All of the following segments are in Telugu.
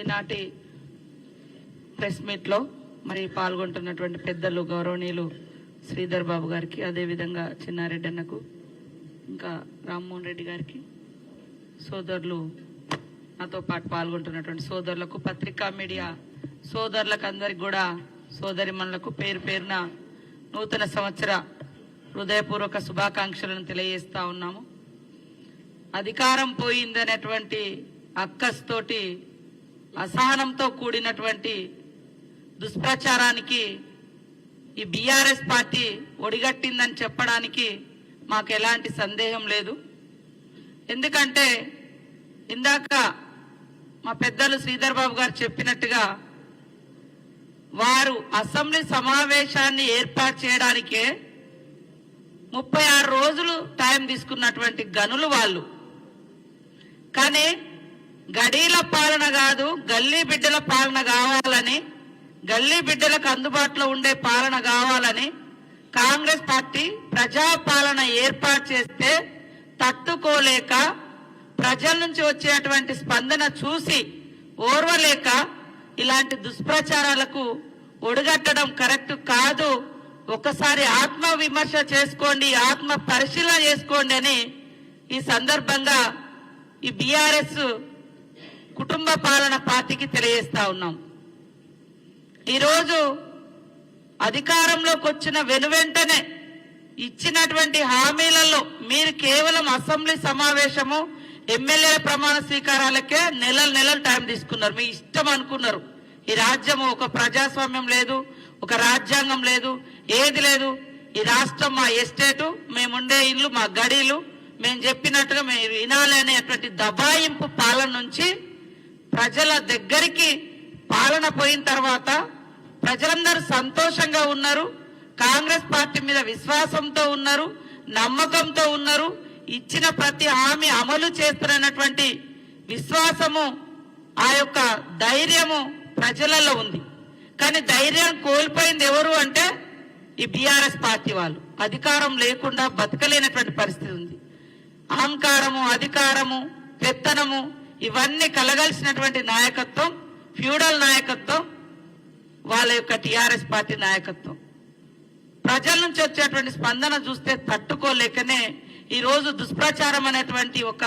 ఈనాటి ప్రెస్ మీట్లో మరి పాల్గొంటున్నటువంటి పెద్దలు గౌరవనీయులు శ్రీధర్ బాబు గారికి, అదేవిధంగా చిన్నారెడ్డి అన్నకు, ఇంకా రామ్మోహన్ రెడ్డి గారికి, సోదరులు నాతో పాటు పాల్గొంటున్నటువంటి సోదరులకు, పత్రికా మీడియా సోదరులకు అందరికి కూడా, సోదరిమణులకు పేరు పేరున నూతన సంవత్సర హృదయపూర్వక శుభాకాంక్షలను తెలియజేస్తా ఉన్నాము. అధికారం పోయిందనేటువంటి అక్కస్తోటి అసహనంతో కూడినటువంటి దుష్ప్రచారానికి ఈ బీఆర్ఎస్ పార్టీ ఒడిగట్టిందని చెప్పడానికి మాకు ఎలాంటి సందేహం లేదు. ఎందుకంటే ఇందాక మా పెద్దలు శ్రీధర్ బాబు గారు చెప్పినట్టుగా వారు అసెంబ్లీ సమావేశాన్ని ఏర్పాటు చేయడానికే 36 రోజులు టైం తీసుకున్నటువంటి గనులు వాళ్ళు. కానీ గడీల పాలన కాదు, గల్లీ బిడ్డల పాలన కావాలని, గల్లీ బిడ్డలకు అందుబాటులో ఉండే పాలన కావాలని కాంగ్రెస్ పార్టీ ప్రజాపాలన ఏర్పాటు చేస్తే తట్టుకోలేక, ప్రజల నుంచి వచ్చేటువంటి స్పందన చూసి ఓర్వలేక ఇలాంటి దుష్ప్రచారాలకు ఒడిగట్టడం కరెక్ట్ కాదు. ఒకసారి ఆత్మ విమర్శ చేసుకోండి, ఆత్మ పరిశీలన చేసుకోండి అని ఈ సందర్భంగా ఈ బీఆర్ఎస్ కుటుంబ పాలన పార్టీకి తెలియజేస్తా ఉన్నాం. ఈరోజు అధికారంలోకి వచ్చిన వెనువెంటనే ఇచ్చినటువంటి హామీలలో మీరు కేవలం అసెంబ్లీ సమావేశము, ఎమ్మెల్యేల ప్రమాణ స్వీకారాలకే నెలలు టైం తీసుకున్నారు. మీ ఇష్టం అనుకున్నారు. ఈ రాజ్యము ఒక ప్రజాస్వామ్యం లేదు, ఒక రాజ్యాంగం లేదు, ఏది లేదు. ఈ రాష్ట్రం మా ఎస్టేటు, మేముండే ఇల్లు మా గడీలు, మేము చెప్పినట్టుగా మీరు వినాలి అనేటువంటి దబాయింపు పాలన నుంచి ప్రజల దగ్గరికి పాలన పోయిన తర్వాత ప్రజలందరూ సంతోషంగా ఉన్నారు, కాంగ్రెస్ పార్టీ మీద విశ్వాసంతో ఉన్నారు, నమ్మకంతో ఉన్నారు. ఇచ్చిన ప్రతి హామీ అమలు చేస్తున్నటువంటి విశ్వాసము, ఆ యొక్క ధైర్యము ప్రజలలో ఉంది. కానీ ధైర్యం కోల్పోయింది ఎవరు అంటే ఈ బీఆర్ఎస్ పార్టీ వాళ్ళు. అధికారం లేకుండా బతకలేనటువంటి పరిస్థితి ఉంది. అహంకారము, అధికారము, పెత్తనము ఇవన్నీ కలగాల్సినటువంటి నాయకత్వం, ఫ్యూడల్ నాయకత్వం వాళ్ళ యొక్క టీఆర్ఎస్ పార్టీ నాయకత్వం. ప్రజల నుంచి వచ్చేటువంటి స్పందన చూస్తే తట్టుకోలేకనే ఈరోజు దుష్ప్రచారం అనేటువంటి ఒక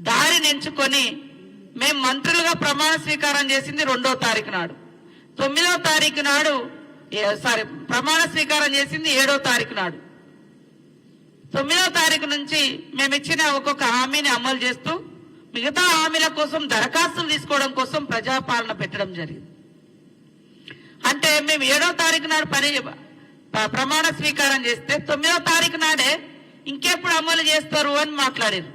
దారిని ఎంచుకొని మేము మంత్రులుగా ప్రమాణ స్వీకారం చేసింది 2వ తారీఖు నాడు, 9వ తారీఖు నాడు ప్రమాణ స్వీకారం చేసింది 7వ తారీఖు నాడు. 9వ తారీఖు నుంచి మేము ఇచ్చిన ఒక్కొక్క హామీని అమలు చేస్తూ మిగతా హామీల కోసం దరఖాస్తులు తీసుకోవడం కోసం ప్రజాపాలన పెట్టడం జరిగింది. అంటే మేము 7వ తారీఖు నాడు ప్రమాణ స్వీకారం చేస్తే 9వ తారీఖు నాడే ఇంకెప్పుడు అమలు చేస్తారు అని మాట్లాడారు.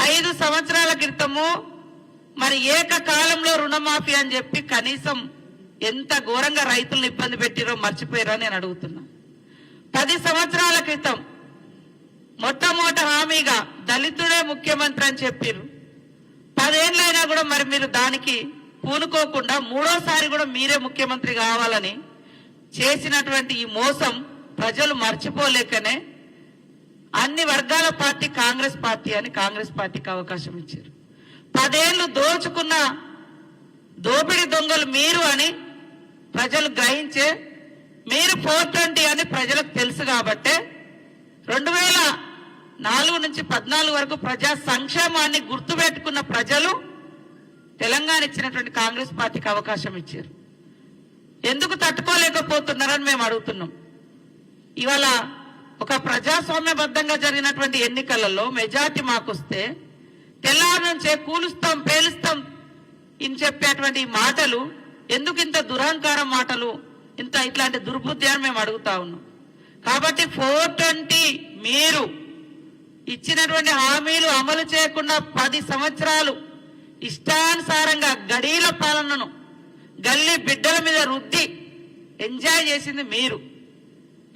5 సంవత్సరాల క్రితము మరి ఏకకాలంలో రుణమాఫీ అని చెప్పి కనీసం ఎంత ఘోరంగా రైతులను ఇబ్బంది పెట్టిరో మర్చిపోయారో నేను అడుగుతున్నా. 10 సంవత్సరాల క్రితం మొట్టమొదటి హామీగా దళితుడే ముఖ్యమంత్రి అని చెప్పారు. 10 ఏళ్ళైనా కూడా మరి మీరు దానికి పూనుకోకుండా 3వసారి కూడా మీరే ముఖ్యమంత్రి కావాలని చేసినటువంటి ఈ మోసం ప్రజలు మర్చిపోలేకనే అన్ని వర్గాల పార్టీ కాంగ్రెస్ పార్టీ అని కాంగ్రెస్ పార్టీకి అవకాశం ఇచ్చారు. 10 ఏళ్లు దోచుకున్న దోపిడీ దొంగలు మీరు అని ప్రజలు గ్రహించే, మీరు 420 అని ప్రజలకు తెలుసు కాబట్టే 2004 నుంచి 14 వరకు ప్రజా సంక్షేమాన్ని గుర్తుపెట్టుకున్న ప్రజలు తెలంగాణ ఇచ్చినటువంటి కాంగ్రెస్ పార్టీకి అవకాశం ఇచ్చారు. ఎందుకు తట్టుకోలేకపోతున్నారని మేము అడుగుతున్నాం. ఇవాళ ఒక ప్రజాస్వామ్యబద్ధంగా జరిగినటువంటి ఎన్నికలలో మెజార్టీ మాకొస్తే తెల్లారి నుంచే కూలుస్తాం, పేలుస్తాం ఇని చెప్పేటువంటి మాటలు ఎందుకు ఇంత దురహంకారం మాటలు, ఇట్లాంటి దుర్బుద్ధి అని మేము అడుగుతా ఉన్నాం. కాబట్టి 420 మీరు ఇచ్చినటువంటి హామీలు అమలు చేయకుండా 10 సంవత్సరాలు ఇష్టానుసారంగా గడీల పాలనను గల్లీ బిడ్డల మీద రుద్ది ఎంజాయ్ చేసింది మీరు.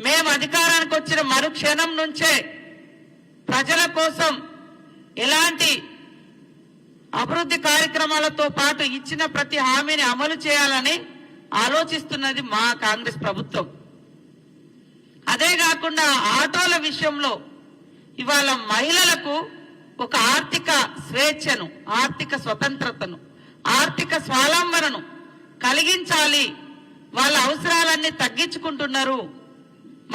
మేము అధికారానికి వచ్చిన మరుక్షణం నుంచే ప్రజల కోసం ఎలాంటి అభివృద్ధి కార్యక్రమాలతో పాటు ఇచ్చిన ప్రతి హామీని అమలు చేయాలని ఆలోచిస్తున్నది మా కాంగ్రెస్ ప్రభుత్వం. అదే కాకుండా ఆటోల విషయంలో ఇవాళ మహిళలకు ఒక ఆర్థిక స్వేచ్ఛను, ఆర్థిక స్వతంత్రతను, ఆర్థిక స్వావలంబనను కలిగించాలి, వాళ్ళ అవసరాలన్నీ తగ్గించుకుంటున్నారు,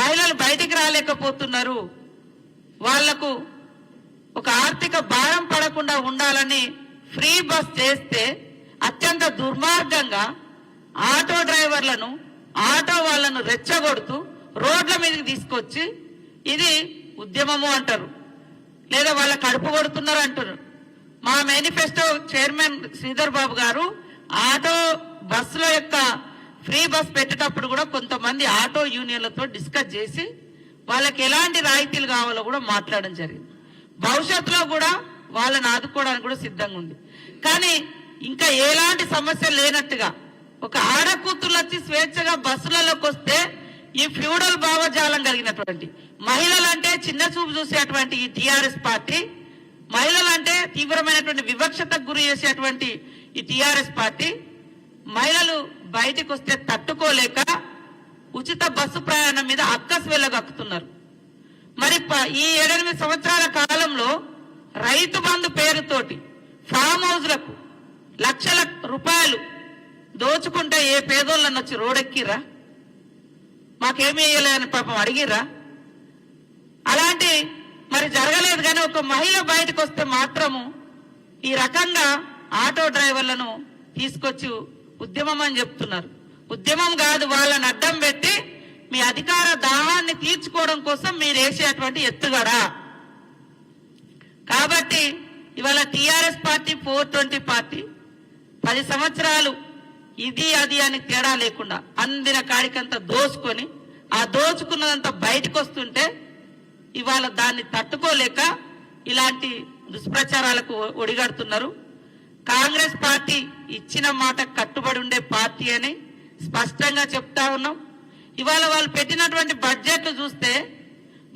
మహిళలు బయటికి రాలేకపోతున్నారు, వాళ్లకు ఒక ఆర్థిక భారం పడకుండా ఉండాలని ఫ్రీ బస్ చేస్తే అత్యంత దుర్మార్గంగా ఆటో డ్రైవర్లను ఆటో వాళ్ళను రెచ్చగొడుతూ రోడ్ల మీదకి తీసుకొచ్చి ఇది ఉద్యమము అంటారు, లేదా వాళ్ళ కడుపు కొడుతున్నారు అంటారు. మా మేనిఫెస్టో చైర్మన్ శ్రీధర్ బాబు గారు ఆటో బస్సుల యొక్క ఫ్రీ బస్ పెట్టేటప్పుడు కూడా కొంతమంది ఆటో యూనియన్లతో డిస్కస్ చేసి వాళ్ళకి ఎలాంటి రాయితీలు కావాలో కూడా మాట్లాడడం జరిగింది. భవిష్యత్తులో కూడా వాళ్ళని ఆదుకోవడానికి కూడా సిద్ధంగా ఉంది. కానీ ఇంకా ఎలాంటి సమస్య లేనట్టుగా ఒక ఆడకూతురు వచ్చి స్వేచ్ఛగా బస్సులలోకి వస్తే ఈ ఫ్యూడల్ భావజాలం కలిగినటువంటి మహిళలంటే చిన్న చూపు చూసేటువంటి ఈ టిఆర్ఎస్ పార్టీ, మహిళలంటే తీవ్రమైనటువంటి వివక్షతకు గురి చేసేటువంటి ఈ టిఆర్ఎస్ పార్టీ మహిళలు బయటికి వస్తే తట్టుకోలేక ఉచిత బస్సు ప్రయాణం మీద అక్కసు వెళ్ళగక్కుతున్నారు. మరి ఈ 7-8 సంవత్సరాల కాలంలో రైతు బంధు పేరుతోటి ఫామ్ హౌస్లకు లక్షల రూపాయలు దోచుకుంటే ఏ పేదోళ్ళని వచ్చి రోడెక్కిరా, మాకేమీ వేయలేదని పాపం అడిగిరా? అలాంటి మరి జరగలేదు. కానీ ఒక మహిళ బయటకు వస్తే మాత్రము ఈ రకంగా ఆటో డ్రైవర్లను తీసుకొచ్చి ఉద్యమం అని చెప్తున్నారు. ఉద్యమం కాదు, వాళ్ళని అడ్డం పెట్టి మీ అధికార దాహాన్ని తీర్చుకోవడం కోసం మీరు వేసేటువంటి ఎత్తుగడా. కాబట్టి ఇవాళ టిఆర్ఎస్ పార్టీ 420 పార్టీ 10 సంవత్సరాలు ఇది అది అని తేడా లేకుండా అందిన కాడికంతా దోచుకొని ఆ దోచుకున్నదంతా బయటకు వస్తుంటే ఇవాళ దాన్ని తట్టుకోలేక ఇలాంటి దుష్ప్రచారాలకు ఒడిగడుతున్నారు. కాంగ్రెస్ పార్టీ ఇచ్చిన మాట కట్టుబడి ఉండే పార్టీ అని స్పష్టంగా చెప్తా ఉన్నాం. ఇవాళ వాళ్ళు పెట్టినటువంటి బడ్జెట్ చూస్తే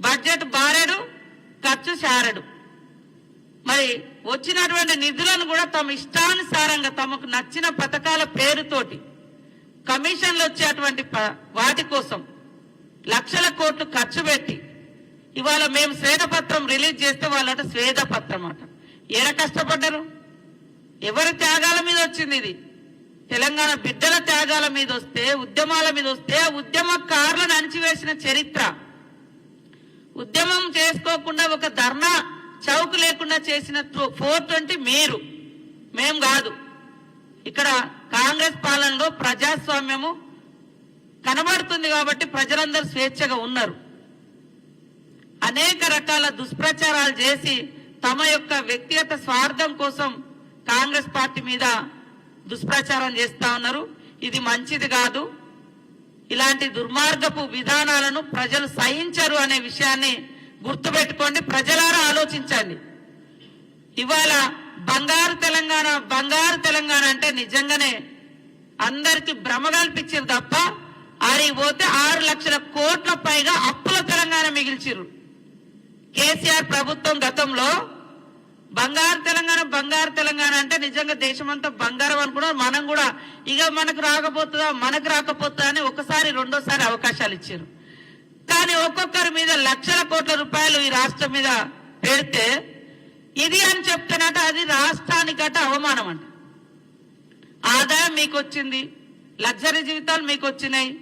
బడ్జెట్ బారెడు, ఖర్చు శారెడు. మరి వచ్చినటువంటి నిధులను కూడా తమ ఇష్టానుసారంగా తమకు నచ్చిన పథకాల పేరుతోటి కమిషన్లు వచ్చేటువంటి వాటి కోసం లక్షల కోట్లు ఖర్చు పెట్టి ఇవాళ మేము శ్వేతపత్రం రిలీజ్ చేస్తే వాళ్ళట శ్వేతపత్రం అట. ఏడ కష్టపడ్డారు? ఎవరి త్యాగాల మీద వచ్చింది ఇది? తెలంగాణ బిడ్డల త్యాగాల మీద వస్తే, ఉద్యమాల మీద వస్తే ఉద్యమకారులను అణిచివేసిన చరిత్ర. ఉద్యమం చేసుకోకుండా ఒక ధర్నా చౌక్ లేకుండా చేసిన 420 మీరు, మేం కాదు. ఇక్కడ కాంగ్రెస్ పాలనలో ప్రజాస్వామ్యము కనబడుతుంది కాబట్టి ప్రజలందరూ స్వేచ్ఛగా ఉన్నారు. అనేక రకాల దుష్ప్రచారాలు చేసి తమ యొక్క వ్యక్తిగత స్వార్థం కోసం కాంగ్రెస్ పార్టీ మీద దుష్ప్రచారం చేస్తా ఉన్నారు. ఇది మంచిది కాదు. ఇలాంటి దుర్మార్గపు విధానాలను ప్రజలు సహించరు అనే విషయాన్ని గుర్తుపెట్టుకోండి. ప్రజలారా ఆలోచించండి. ఇవాళ బంగారు తెలంగాణ బంగారు తెలంగాణ అంటే నిజంగానే అందరికి భ్రమ కల్పించారు తప్ప ఆడికి పోతే 6 లక్షల కోట్ల పైగా అప్పుల తెలంగాణ మిగిల్చిరు. కేసీఆర్ ప్రభుత్వం గతంలో బంగారు తెలంగాణ అంటే నిజంగా దేశమంతా బంగారం అనుకున్నారు. మనం కూడా ఇక మనకు రాకపోతుందా అని ఒకసారి రెండోసారి అవకాశాలు ఇచ్చారు. కానీ ఒక్కొక్కరి మీద లక్షల కోట్ల రూపాయలు ఈ రాష్ట్రం మీద పెడితే ఇది అని చెప్తున్నట్టు అది రాష్ట్రానికట అవమానం అంట. ఆదాయం మీకు వచ్చింది, లగ్జరీ జీవితాలు మీకు వచ్చినాయి,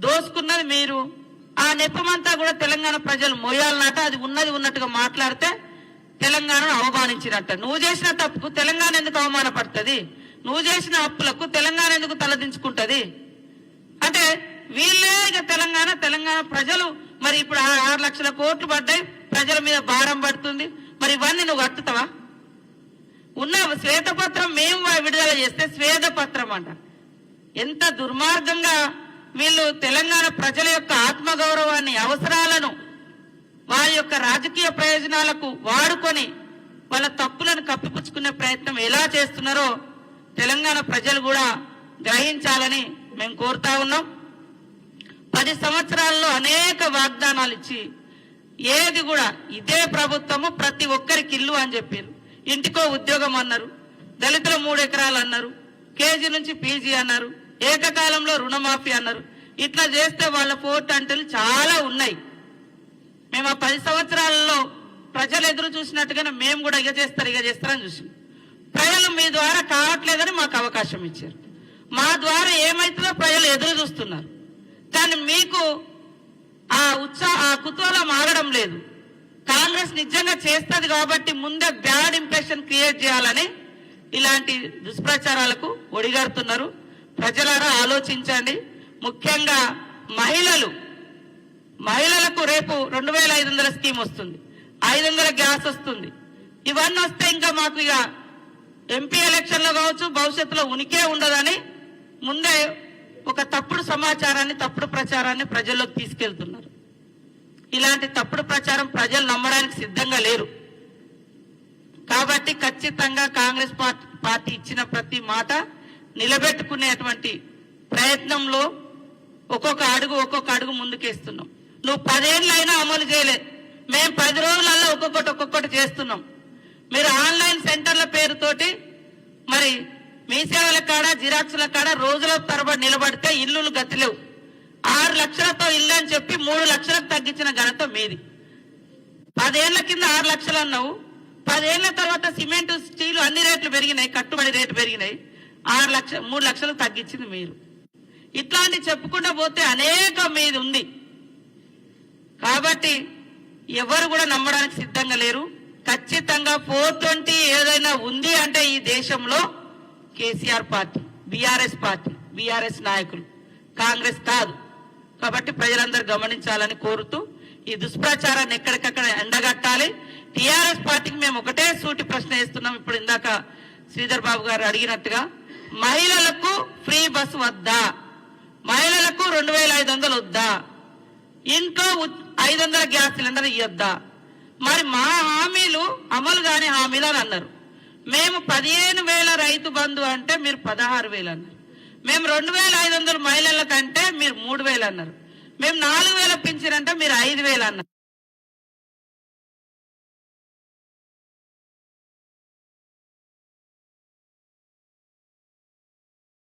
దోసుకున్నది మీరు. ఆ నెపమంతా కూడా తెలంగాణ ప్రజలు మోయాలన్నట. అది ఉన్నది ఉన్నట్టుగా మాట్లాడితే తెలంగాణను అవమానించినట్ట. నువ్వు చేసిన తప్పుకు తెలంగాణ ఎందుకు అవమానపడుతుంది? నువ్వు చేసిన అప్పులకు తెలంగాణ ఎందుకు తలదించుకుంటది? అంటే వీళ్ళే ఇక తెలంగాణ ప్రజలు మరి ఇప్పుడు 6 లక్షల కోట్లు పడ్డాయి, ప్రజల మీద భారం పడుతుంది. మరి ఇవన్నీ నువ్వు కట్టుతావా? ఉన్న శ్వేతపత్రం మేము విడుదల చేస్తే శ్వేతపత్రం అంట. ఎంత దుర్మార్గంగా వీళ్ళు తెలంగాణ ప్రజల యొక్క ఆత్మగౌరవాన్ని, అవసరాలను వారి యొక్క రాజకీయ ప్రయోజనాలకు వాడుకొని వాళ్ళ తప్పులను కప్పిపుచ్చుకునే ప్రయత్నం ఎలా చేస్తున్నారో తెలంగాణ ప్రజలు కూడా గ్రహించాలని మేము కోరుతా ఉన్నాం. 10 సంవత్సరాల్లో అనేక వాగ్దానాలు ఇచ్చి ఏది కూడా ఇదే ప్రభుత్వము ప్రతి ఒక్కరికి ఇల్లు అని చెప్పారు, ఇంటికో ఉద్యోగం అన్నారు, దళితుల 3 ఎకరాలు అన్నారు, కేజీ నుంచి పీజీ అన్నారు, ఏకకాలంలో రుణమాఫీ అన్నారు. ఇట్లా చేస్తే వాళ్ళ 420 చాలా ఉన్నాయి. మేము ఆ 10 సంవత్సరాలలో ప్రజలు ఎదురు చూసినట్టుగానే మేము కూడా ఇక చేస్తారని చూసాం. ప్రజలు మీ ద్వారా కావట్లేదని మాకు అవకాశం ఇచ్చారు. మా ద్వారా ఏమైతుందో ప్రజలు ఎదురు చూస్తున్నారు. కానీ మీకు ఆ కుతూహలం ఆగడం లేదు. కాంగ్రెస్ నిజంగా చేస్తుంది కాబట్టి ముందే బ్యాడ్ ఇంప్రెషన్ క్రియేట్ చేయాలని ఇలాంటి దుష్ప్రచారాలకు ఒడిగడుతున్నారు. ప్రజలారా ఆలోచించండి. ముఖ్యంగా మహిళలకు రేపు 2500 స్కీమ్ వస్తుంది, 500 గ్యాస్ వస్తుంది. ఇవన్నీ వస్తే ఇంకా మాకు ఇక ఎంపీ ఎలక్షన్ లో కావచ్చు భవిష్యత్తులో ఉనికే ఉండదని ముందే ఒక తప్పుడు సమాచారాన్ని, తప్పుడు ప్రచారాన్ని ప్రజల్లోకి తీసుకెళ్తున్నారు. ఇలాంటి తప్పుడు ప్రచారం ప్రజలు నమ్మడానికి సిద్ధంగా లేరు. కాబట్టి ఖచ్చితంగా కాంగ్రెస్ పార్టీ ఇచ్చిన ప్రతి మాట నిలబెట్టుకునేటువంటి ప్రయత్నంలో ఒక్కొక్క అడుగు ముందుకేస్తున్నాం. నువ్వు 10 ఏళ్ళైనా అమలు చేయలే, మేము 10 రోజులలో ఒక్కొక్కటి చేస్తున్నాం. మీరు ఆన్లైన్ సెంటర్ల పేరుతోటి మరి మీ సేవల కాడ, జిరాక్సుల కాడ రోజుల తరబడి నిలబడితే ఇల్లులు గతిలేవు. 6 లక్షలతో ఇల్లు అని చెప్పి 3 లక్షలకు తగ్గించిన ఘనత మీది. 10 ఏళ్ల కింద 6 లక్షలు అన్నావు, 10 ఏళ్ల తర్వాత సిమెంట్, స్టీల్ అన్ని రేట్లు పెరిగినాయి, కట్టుబడి రేట్లు పెరిగినాయి, 3 లక్షలు తగ్గించింది మీరు. ఇట్లాంటి చెప్పుకుంటూ పోతే అనేక మీది ఉంది. కాబట్టి ఎవరు కూడా నమ్మడానికి సిద్ధంగా లేరు. ఖచ్చితంగా 420 ఏదైనా ఉంది అంటే ఈ దేశంలో కేసీఆర్ పార్టీ, బీఆర్ఎస్ నాయకులు, కాంగ్రెస్ కాదు. కాబట్టి ప్రజలందరూ గమనించాలని కోరుతూ ఈ దుష్ప్రచారాన్ని ఎక్కడికక్కడ ఎండగట్టాలి. టీఆర్ఎస్ పార్టీకి మేము ఒకటే సూటి ప్రశ్న వేస్తున్నాం. ఇప్పుడు ఇందాక శ్రీధర్ బాబు గారు అడిగినట్టుగా మహిళలకు ఫ్రీ బస్ వద్దా, మహిళలకు 2500 వద్దా, ఇంట్లో 500 గ్యాస్ సిలిండర్ ఇవ్వద్దా? మరి మా హామీలు అమలు కాని హామీలు అని అన్నారు. మేము 15,000 రైతు బంధు అంటే మీరు 16,000 అన్నారు. మేము 2,500 మహిళల కంటే మీరు 3,000 అన్నారు. మేము 4,000 పింఛన్ అంటే మీరు 5,000 అన్నారు.